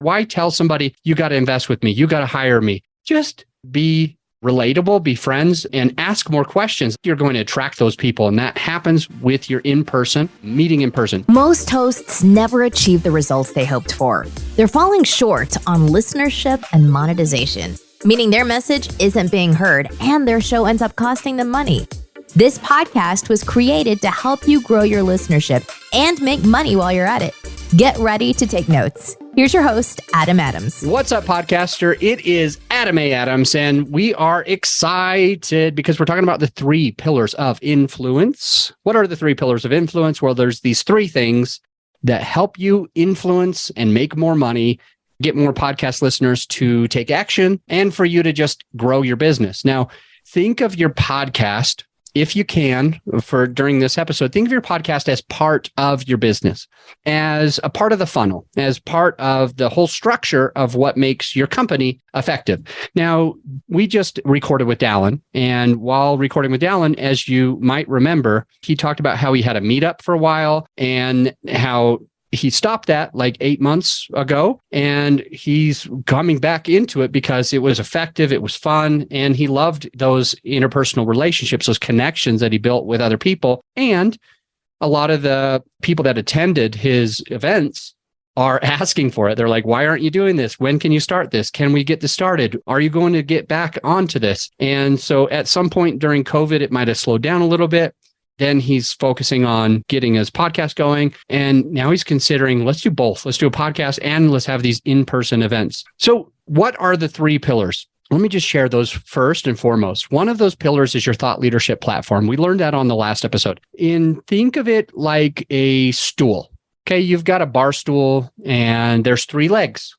Why tell somebody you got to invest with me? You got to hire me. Just be relatable, be friends, and ask more questions. You're going to attract those people. And that happens with your meeting in person. Most hosts never achieve the results they hoped for. They're falling short on listenership and monetization, meaning their message isn't being heard and their show ends up costing them money. This podcast was created to help you grow your listenership and make money while you're at it. Get ready to take notes. Here's your host, Adam Adams. What's up, podcaster? It is Adam A. Adams, and we are excited because we're talking about the 3 pillars of influence. What are the 3 pillars of influence? Well, there's these 3 things that help you influence and make more money, get more podcast listeners to take action, and for you to just grow your business. Now, think of your podcast, if you can, during this episode, think of your podcast as part of your business, as a part of the funnel, as part of the whole structure of what makes your company effective. Now, we just recorded with Dallin, and while recording with Dallin, as you might remember, he talked about how he had a meetup for a while and how he stopped that like 8 months ago, and he's coming back into it because it was effective, it was fun, and he loved those interpersonal relationships, those connections that he built with other people. And a lot of the people that attended his events are asking for it. They're like, why aren't you doing this? When can you start this? Can we get this started? Are you going to get back onto this? And so at some point during COVID, it might have slowed down a little bit. Then he's focusing on getting his podcast going. And now he's considering, let's do both. Let's do a podcast and let's have these in-person events. So what are the 3 pillars? Let me just share those first and foremost. One of those pillars is your thought leadership platform. We learned that on the last episode. Think of it like a stool. Okay, you've got a bar stool and there's 3 legs.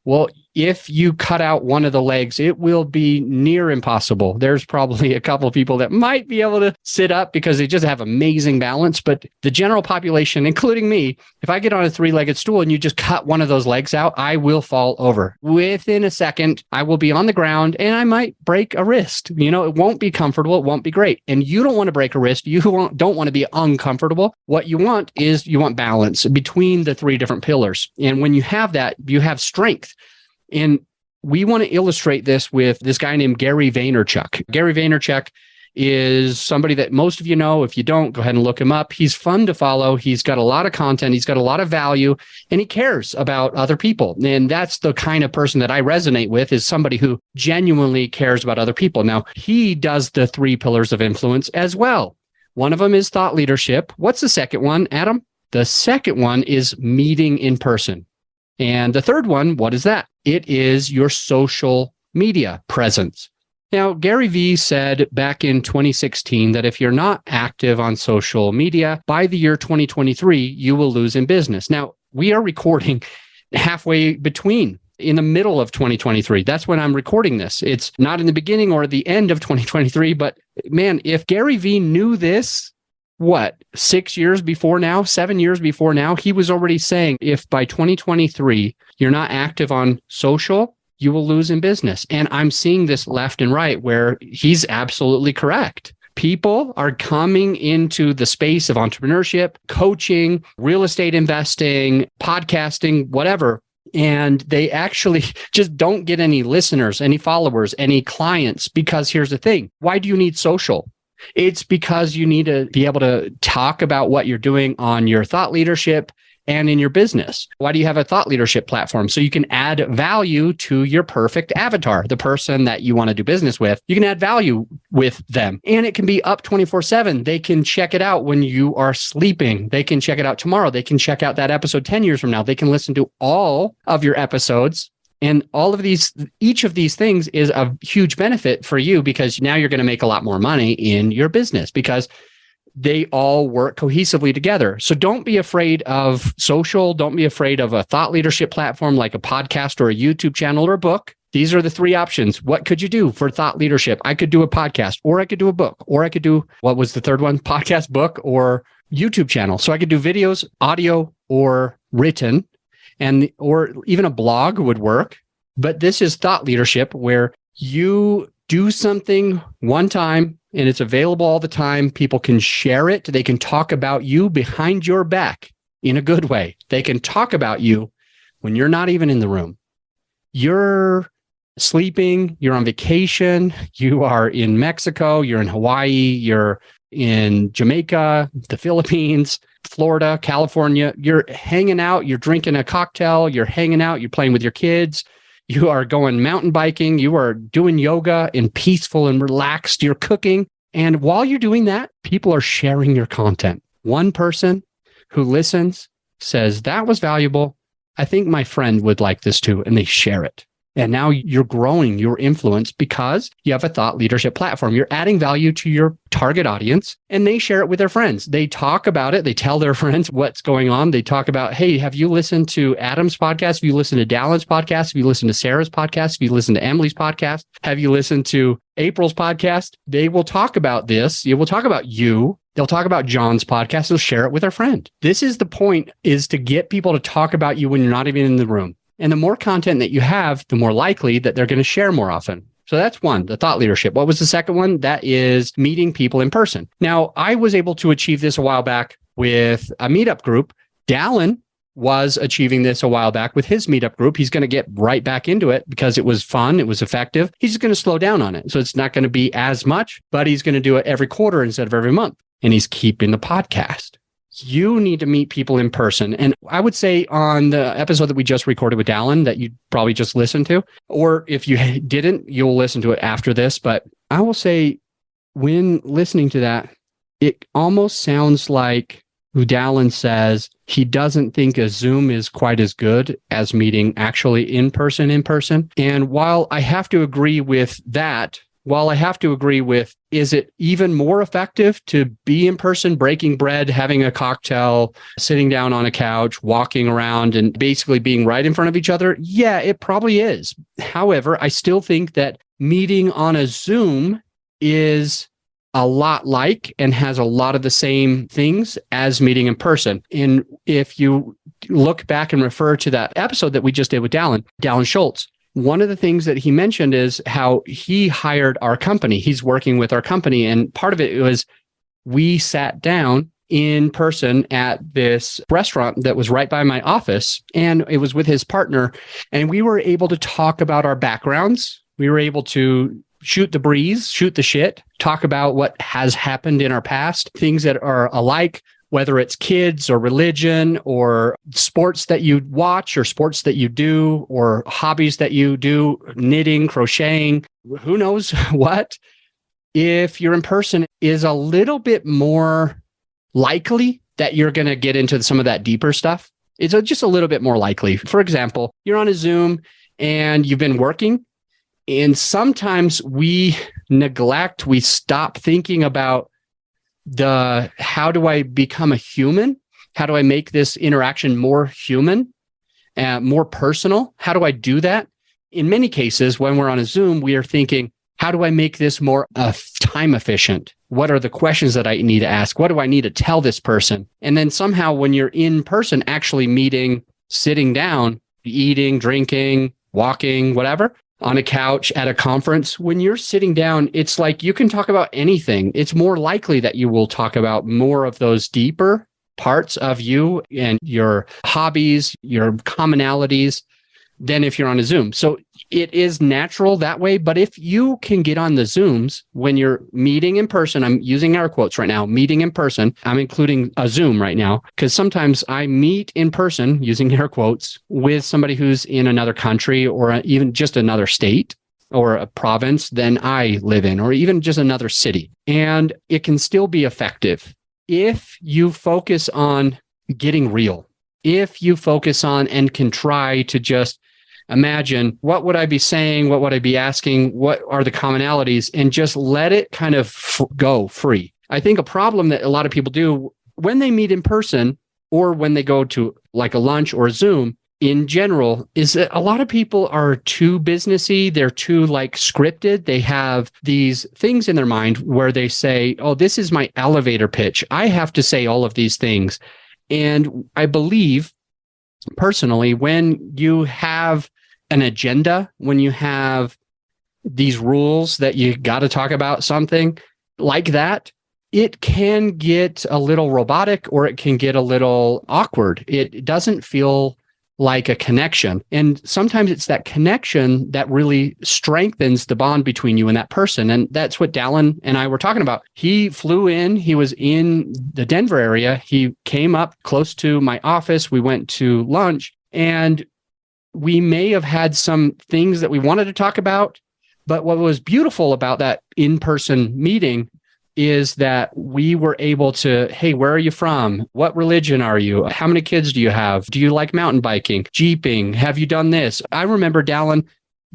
Well, if you cut out one of the legs, it will be near impossible. There's probably a couple of people that might be able to sit up because they just have amazing balance. But the general population, including me, if I get on a 3-legged stool and you just cut one of those legs out, I will fall over. Within a second, I will be on the ground and I might break a wrist. It won't be comfortable. It won't be great. And you don't want to break a wrist. You don't want to be uncomfortable. What you want is balance between the 3 different pillars. And when you have that, you have strength. And we want to illustrate this with this guy named Gary Vaynerchuk. Gary Vaynerchuk is somebody that most of you know. If you don't, go ahead and look him up. He's fun to follow. He's got a lot of content. He's got a lot of value, and he cares about other people. And that's the kind of person that I resonate with, is somebody who genuinely cares about other people. Now, he does the 3 pillars of influence as well. One of them is thought leadership. What's the second one, Adam? The second one is meeting in person. And the third one, what is that? It is your social media presence. Now, Gary Vee said back in 2016 that if you're not active on social media, by the year 2023, you will lose in business. Now, we are recording halfway between, in the middle of 2023. That's when I'm recording this. It's not in the beginning or the end of 2023, but man, if Gary Vee knew this, 6 years before now, 7 years before now, he was already saying, if by 2023, you're not active on social, you will lose in business. And I'm seeing this left and right where he's absolutely correct. People are coming into the space of entrepreneurship, coaching, real estate investing, podcasting, whatever. And they actually just don't get any listeners, any followers, any clients, because here's the thing. Why do you need social? It's because you need to be able to talk about what you're doing on your thought leadership and in your business. Why do you have a thought leadership platform? So you can add value to your perfect avatar, the person that you want to do business with. You can add value with them, and it can be up 24/7. They can check it out when you are sleeping. They can check it out tomorrow. They can check out that episode 10 years from now. They can listen to all of your episodes. And each of these things is a huge benefit for you, because now you're going to make a lot more money in your business because they all work cohesively together. So don't be afraid of social. Don't be afraid of a thought leadership platform like a podcast or a YouTube channel or a book. These are the 3 options. What could you do for thought leadership? I could do a podcast, or I could do a book, or I could do, what was the third one? Podcast, book, or YouTube channel. So I could do videos, audio, or written. Or even a blog would work. But this is thought leadership, where you do something one time and it's available all the time. People can share it. They can talk about you behind your back in a good way. They can talk about you when you're not even in the room. You're sleeping, you're on vacation, you are in Mexico, you're in Hawaii, you're in Jamaica, the Philippines, Florida, California. You're hanging out, you're drinking a cocktail, you're hanging out, you're playing with your kids, you are going mountain biking, you are doing yoga and peaceful and relaxed, you're cooking. And while you're doing that, people are sharing your content. One person who listens says, that was valuable. I think my friend would like this too. And they share it. And now you're growing your influence because you have a thought leadership platform. You're adding value to your target audience and they share it with their friends. They talk about it. They tell their friends what's going on. They talk about, hey, have you listened to Adam's podcast? Have you listened to Dallin's podcast? Have you listened to Sarah's podcast? Have you listened to Emily's podcast? Have you listened to April's podcast? They will talk about this. They will talk about you. They'll talk about John's podcast. They'll share it with their friend. This is the point, is to get people to talk about you when you're not even in the room. And the more content that you have, the more likely that they're going to share more often. So that's one, the thought leadership. What was the second one? That is meeting people in person. Now, I was able to achieve this a while back with a meetup group. Dallin was achieving this a while back with his meetup group. He's going to get right back into it because it was fun. It was effective. He's just going to slow down on it. So it's not going to be as much, but he's going to do it every quarter instead of every month. And he's keeping the podcast. You need to meet people in person. And I would say on the episode that we just recorded with Dallin that you probably just listened to, or if you didn't, you'll listen to it after this. But I will say when listening to that, it almost sounds like Dallin says he doesn't think a Zoom is quite as good as meeting actually in person. And while I have to agree with that, is it even more effective to be in person, breaking bread, having a cocktail, sitting down on a couch, walking around, and basically being right in front of each other? Yeah, it probably is. However, I still think that meeting on a Zoom is a lot like and has a lot of the same things as meeting in person. And if you look back and refer to that episode that we just did with Dallin Schultz, one of the things that he mentioned is how he hired our company. He's working with our company. And part of it was we sat down in person at this restaurant that was right by my office. And it was with his partner. And we were able to talk about our backgrounds. We were able to shoot the breeze, shoot the shit, talk about what has happened in our past, things that are alike, whether it's kids or religion or sports that you watch or sports that you do or hobbies that you do, knitting, crocheting, who knows what. If you're in person, is a little bit more likely that you're going to get into some of that deeper stuff. It's just a little bit more likely. For example, you're on a Zoom and you've been working, and sometimes we stop thinking about how do I become a human? How do I make this interaction more human, more personal? How do I do that? In many cases, when we're on a Zoom, we are thinking, how do I make this more time efficient? What are the questions that I need to ask? What do I need to tell this person? And then somehow when you're in person, actually meeting, sitting down, eating, drinking, walking, whatever, on a couch at a conference, when you're sitting down, it's like you can talk about anything. It's more likely that you will talk about more of those deeper parts of you and your hobbies, your commonalities, than if you're on a Zoom. So it is natural that way. But if you can get on the Zooms when you're meeting in person, I'm using air quotes right now, meeting in person, I'm including a Zoom right now, because sometimes I meet in person, using air quotes, with somebody who's in another country or even just another state or a province than I live in, or even just another city. And it can still be effective if you focus on getting real, if you focus on and can try to just imagine, what would I be saying? What would I be asking? What are the commonalities? And just let it kind of go free. I think a problem that a lot of people do when they meet in person or when they go to like a lunch or a Zoom in general is that a lot of people are too businessy. They're too like scripted. They have these things in their mind where they say, oh, this is my elevator pitch. I have to say all of these things. And I believe personally, when you have an agenda, when you have these rules that you got to talk about something like that, it can get a little robotic or it can get a little awkward. It doesn't feel like a connection. And sometimes it's that connection that really strengthens the bond between you and that person. And that's what Dallin and I were talking about. He flew in, he was in the Denver area. He came up close to my office. We went to lunch, and we may have had some things that we wanted to talk about. But what was beautiful about that in-person meeting is that we were able to, hey, where are you from? What religion are you? How many kids do you have? Do you like mountain biking, jeeping? Have you done this? I remember Dallin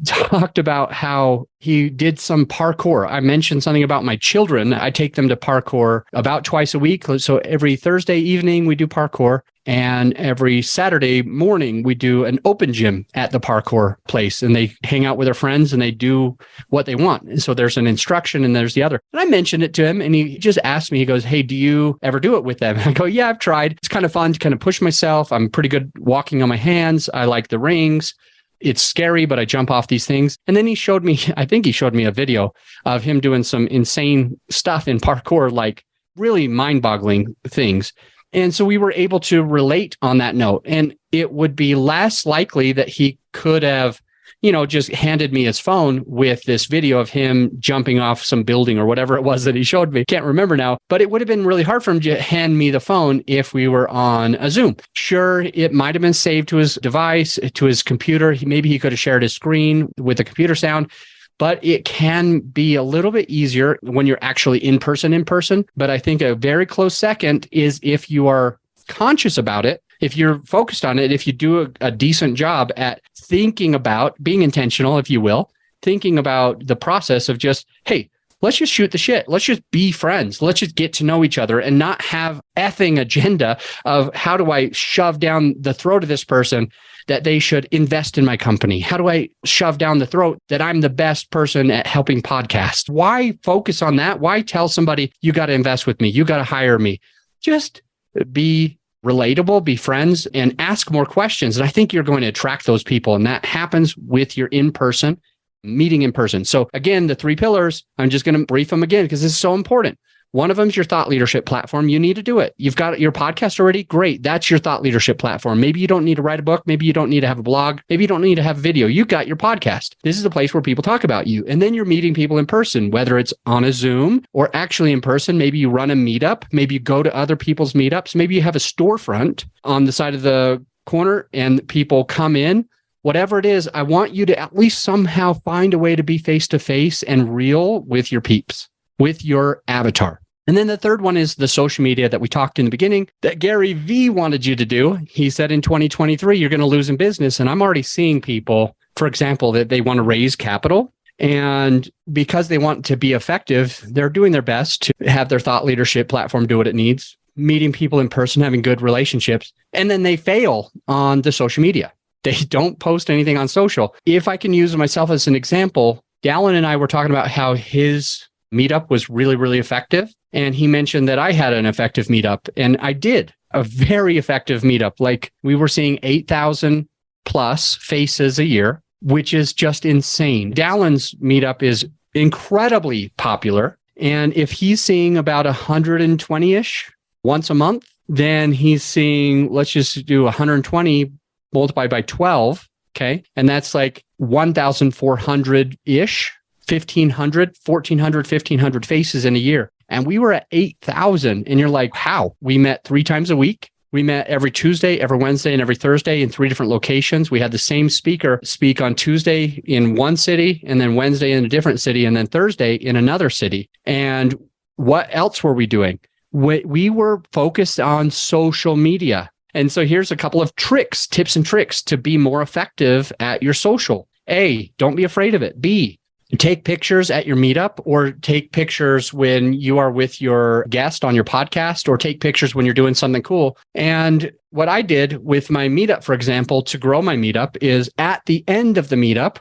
talked about how he did some parkour. I mentioned something about my children. I take them to parkour about twice a week. So every Thursday evening, we do parkour. And every Saturday morning, we do an open gym at the parkour place. And they hang out with their friends and they do what they want. And so there's an instruction and there's the other. And I mentioned it to him and he just asked me, he goes, hey, do you ever do it with them? I go, yeah, I've tried. It's kind of fun to kind of push myself. I'm pretty good walking on my hands. I like the rings. It's scary, but I jump off these things. And then he showed me, I think he showed me a video of him doing some insane stuff in parkour, like really mind-boggling things. And so we were able to relate on that note. And it would be less likely that he could have, just handed me his phone with this video of him jumping off some building or whatever it was that he showed me. Can't remember now, but it would have been really hard for him to hand me the phone if we were on a Zoom. Sure, it might have been saved to his device, to his computer. Maybe he could have shared his screen with the computer sound. But it can be a little bit easier when you're actually in person. But I think a very close second is if you are conscious about it, if you're focused on it, if you do a decent job at thinking about being intentional, if you will, thinking about the process of just, hey, let's just shoot the shit. Let's just be friends. Let's just get to know each other and not have effing agenda of how do I shove down the throat of this person that they should invest in my company? How do I shove down the throat that I'm the best person at helping podcasts? Why focus on that? Why tell somebody you got to invest with me? You got to hire me? Just be relatable, be friends, and ask more questions. And I think you're going to attract those people. And that happens with your in-person meeting in person. So again, the 3 pillars, I'm just going to brief them again because this is so important. One of them is your thought leadership platform. You need to do it. You've got your podcast already. Great. That's your thought leadership platform. Maybe you don't need to write a book. Maybe you don't need to have a blog. Maybe you don't need to have video. You've got your podcast. This is the place where people talk about you. And then you're meeting people in person, whether it's on a Zoom or actually in person. Maybe you run a meetup. Maybe you go to other people's meetups. Maybe you have a storefront on the side of the corner and people come in. Whatever it is, I want you to at least somehow find a way to be face-to-face and real with your peeps, with your avatar. And then the third one is the social media that we talked in the beginning that Gary V wanted you to do. He said in 2023, you're going to lose in business. And I'm already seeing people, for example, that they want to raise capital. And because they want to be effective, they're doing their best to have their thought leadership platform do what it needs, meeting people in person, having good relationships. And then they fail on the social media. They don't post anything on social. If I can use myself as an example, Dallin and I were talking about how his meetup was really, really effective. And he mentioned that I had an effective meetup. And I did a very effective meetup. Like we were seeing 8,000 plus faces a year, which is just insane. Dallin's meetup is incredibly popular. And if he's seeing about 120-ish once a month, then he's seeing, let's just do 120 multiplied by 12. Okay. And that's like 1,400-ish, 1,500, 1,400, 1,500 faces in a year. And we were at 8,000. And you're like, how? We met 3 times a week. We met every Tuesday, every Wednesday, and every Thursday in 3 different locations. We had the same speaker speak on Tuesday in one city, and then Wednesday in a different city, and then Thursday in another city. And what else were we doing? We were focused on social media. And so here's a couple of tips and tricks to be more effective at your social. A, don't be afraid of it. B, take pictures at your meetup, or take pictures when you are with your guest on your podcast, or take pictures when you're doing something cool. And what I did with my meetup, for example, to grow my meetup is at the end of the meetup,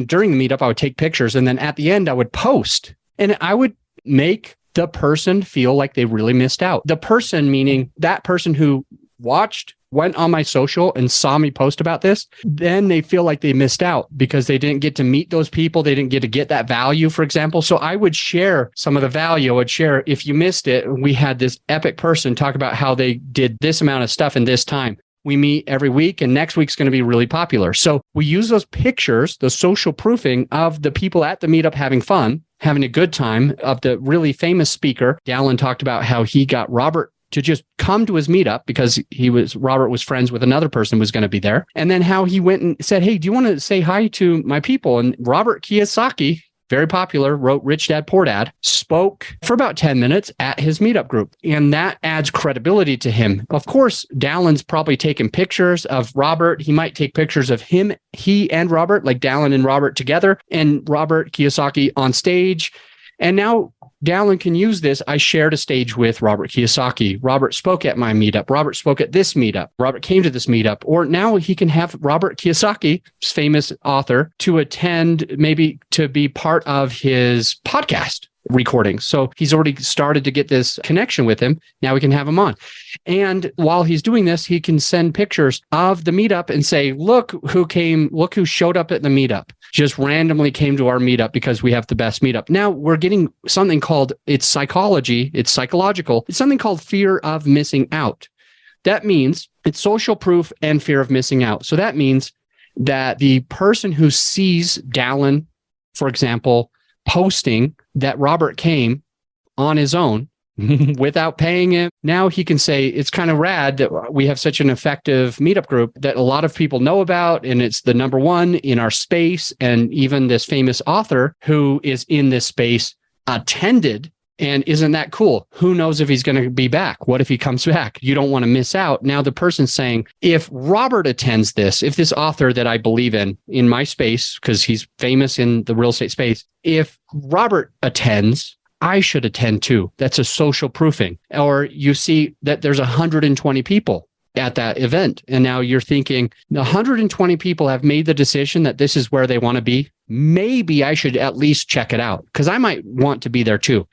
during the meetup, I would take pictures, and then at the end I would post, and I would make the person feel like they really missed out. The person, meaning that person who went on my social and saw me post about this, then they feel like they missed out because they didn't get to meet those people. They didn't get that value, for example. So I would share some of the value. I would share, if you missed it, we had this epic person talk about how they did this amount of stuff in this time. We meet every week, and next week's going to be really popular. So we use those pictures, the social proofing of the people at the meetup having fun, having a good time, of the really famous speaker. Dallin talked about how he got Robert to just come to his meetup because Robert was friends with another person who was going to be there. And then how he went and said, hey, do you want to say hi to my people? And Robert Kiyosaki, very popular, wrote Rich Dad, Poor Dad, spoke for about 10 minutes at his meetup group. And that adds credibility to him. Of course, Dallin's probably taken pictures of Robert. He might take pictures of he and Robert, like Dallin and Robert together, and Robert Kiyosaki on stage. And now Dallin can use this. I shared a stage with Robert Kiyosaki. Robert spoke at my meetup. Robert spoke at this meetup. Robert came to this meetup. Or now he can have Robert Kiyosaki, famous author, to attend, maybe to be part of his podcast recording. So he's already started to get this connection with him. Now we can have him on. And while he's doing this, he can send pictures of the meetup and say, look who came, look who showed up at the meetup. Just randomly came to our meetup because we have the best meetup. Now we're getting something called, it's psychology, it's psychological. It's something called fear of missing out. That means it's social proof and fear of missing out. So that means that the person who sees Dallin, for example, posting that Robert came on his own without paying him. Now he can say, it's kind of rad that we have such an effective meetup group that a lot of people know about, and it's the number one in our space. And even this famous author who is in this space attended. And isn't that cool? Who knows if he's going to be back? What if he comes back? You don't want to miss out. Now the person's saying, if Robert attends this, if this author that I believe in my space, because he's famous in the real estate space, if Robert attends, I should attend too. That's a social proofing. Or you see that there's 120 people at that event. And now you're thinking, 120 people have made the decision that this is where they want to be. Maybe I should at least check it out because I might want to be there too.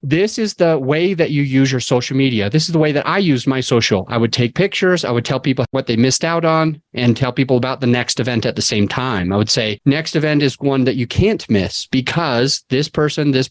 This is the way that you use your social media. This is the way that I use my social. I would take pictures. I would tell people what they missed out on and tell people about the next event at the same time. I would say, next event is one that you can't miss because this person, this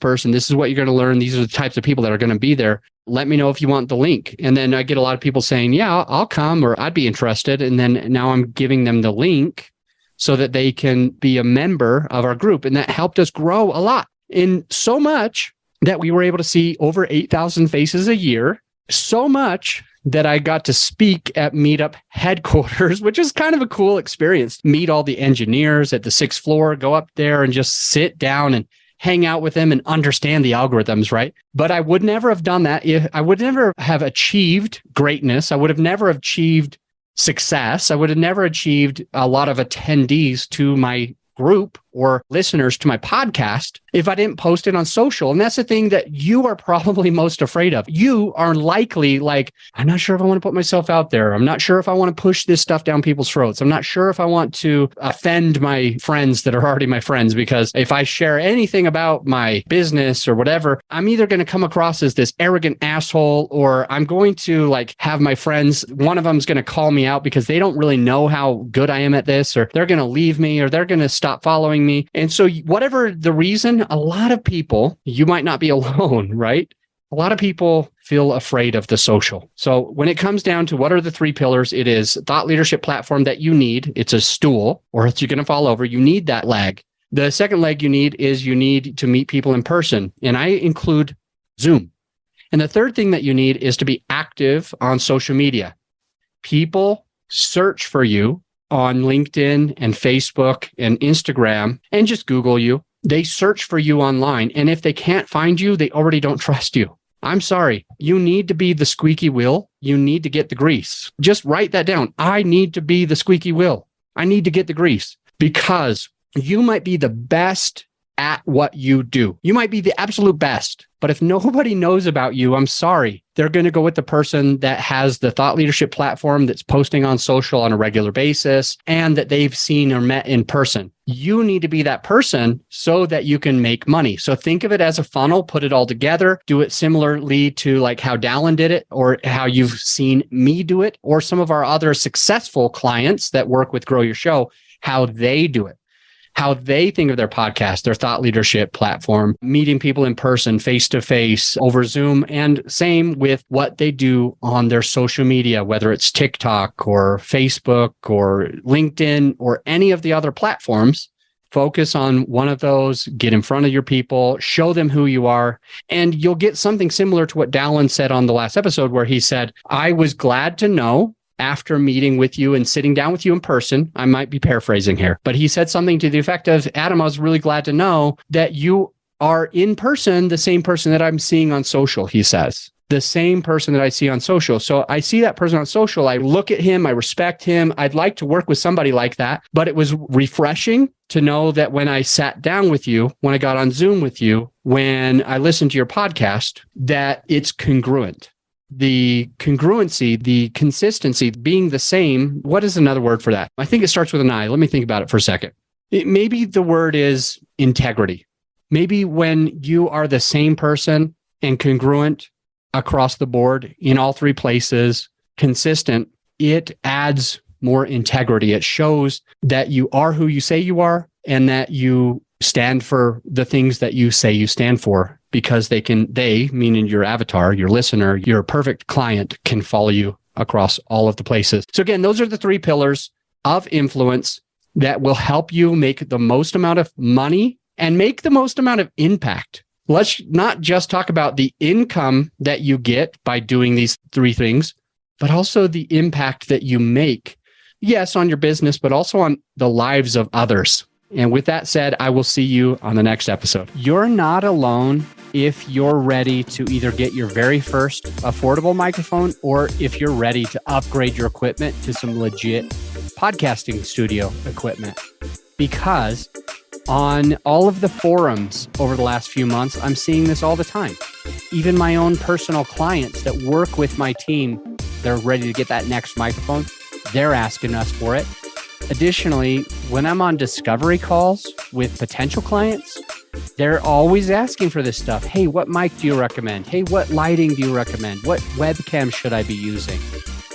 is what you're going to learn. These are the types of people that are going to be there. Let me know if you want the link. And then I get a lot of people saying, yeah, I'll come, or I'd be interested. And then now I'm giving them the link so that they can be a member of our group. And that helped us grow a lot. In so much that we were able to see over 8,000 faces a year, so much that I got to speak at Meetup headquarters, which is kind of a cool experience. Meet all the engineers at the 6th floor, go up there and just sit down and hang out with them and understand the algorithms, right? But I would never have done that if I would never have achieved greatness. I would have never achieved success. I would have never achieved a lot of attendees to my group or listeners to my podcast if I didn't post it on social. And that's the thing that you are probably most afraid of. You are likely like, I'm not sure if I want to put myself out there. I'm not sure if I want to push this stuff down people's throats. I'm not sure if I want to offend my friends that are already my friends, because if I share anything about my business or whatever, I'm either going to come across as this arrogant asshole, or I'm going to like have my friends, one of them's going to call me out because they don't really know how good I am at this, or they're going to leave me, or they're going to stop following me. And so whatever the reason, a lot of people, you might not be alone, right? A lot of people feel afraid of the social. So when it comes down to what are the 3 pillars, it is thought leadership platform that you need. It's a stool or else you're going to fall over. You need that leg. The second leg you need is you need to meet people in person. And I include Zoom. And the third thing that you need is to be active on social media. People search for you on LinkedIn and Facebook and Instagram and just Google you. They search for you online. And if they can't find you, they already don't trust you. I'm sorry. You need to be the squeaky wheel. You need to get the grease. Just write that down. I need to be the squeaky wheel. I need to get the grease, because you might be the best at what you do. You might be the absolute best, but if nobody knows about you, I'm sorry. They're going to go with the person that has the thought leadership platform, that's posting on social on a regular basis, and that they've seen or met in person. You need to be that person so that you can make money. So think of it as a funnel, put it all together, do it similarly to like how Dallin did it, or how you've seen me do it, or some of our other successful clients that work with Grow Your Show, how they do it. how they think of their podcast, their thought leadership platform, meeting people in person, face to face, over Zoom, and same with what they do on their social media, whether it's TikTok or Facebook or LinkedIn or any of the other platforms. Focus on one of those, get in front of your people, show them who you are, and you'll get something similar to what Dallin said on the last episode, where he said, I was glad to know after meeting with you and sitting down with you in person, I might be paraphrasing here, but he said something to the effect of, Adam, I was really glad to know that you are in person, the same person that I'm seeing on social, he says. The same person that I see on social. So I see that person on social. I look at him. I respect him. I'd like to work with somebody like that. But it was refreshing to know that when I sat down with you, when I got on Zoom with you, when I listened to your podcast, that it's congruent. The congruency, the consistency, being the same. What is another word for that? I think it starts with an I. Let me think about it for a second. Maybe the word is integrity. Maybe when you are the same person and congruent across the board in all three places, consistent, it adds more integrity. It shows that you are who you say you are and that you stand for the things that you say you stand for, because they, meaning your avatar, your listener, your perfect client, can follow you across all of the places. So again, those are the three pillars of influence that will help you make the most amount of money and make the most amount of impact. Let's not just talk about the income that you get by doing these three things, but also the impact that you make, yes, on your business, but also on the lives of others. And with that said, I will see you on the next episode. You're not alone if you're ready to either get your very first affordable microphone, or if you're ready to upgrade your equipment to some legit podcasting studio equipment. Because on all of the forums over the last few months, I'm seeing this all the time. Even my own personal clients that work with my team, they're ready to get that next microphone. They're asking us for it. Additionally, when I'm on discovery calls with potential clients, they're always asking for this stuff. Hey, what mic do you recommend? Hey, what lighting do you recommend? What webcam should I be using?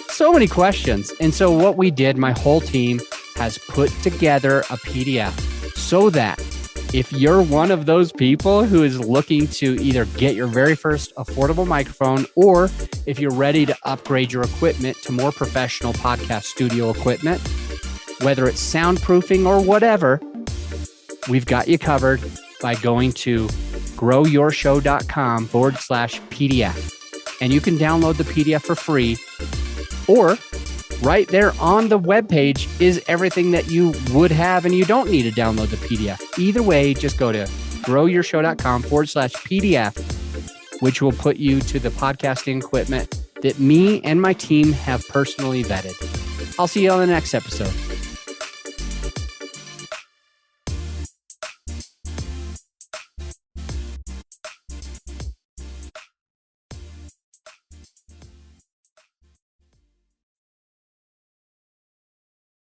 So many questions. And so what we did, my whole team has put together a PDF so that if you're one of those people who is looking to either get your very first affordable microphone, or if you're ready to upgrade your equipment to more professional podcast studio equipment, whether it's soundproofing or whatever, we've got you covered by going to growyourshow.com/PDF. And you can download the PDF for free, or right there on the webpage is everything that you would have, and you don't need to download the PDF. Either way, just go to growyourshow.com/PDF, which will put you to the podcasting equipment that me and my team have personally vetted. I'll see you on the next episode.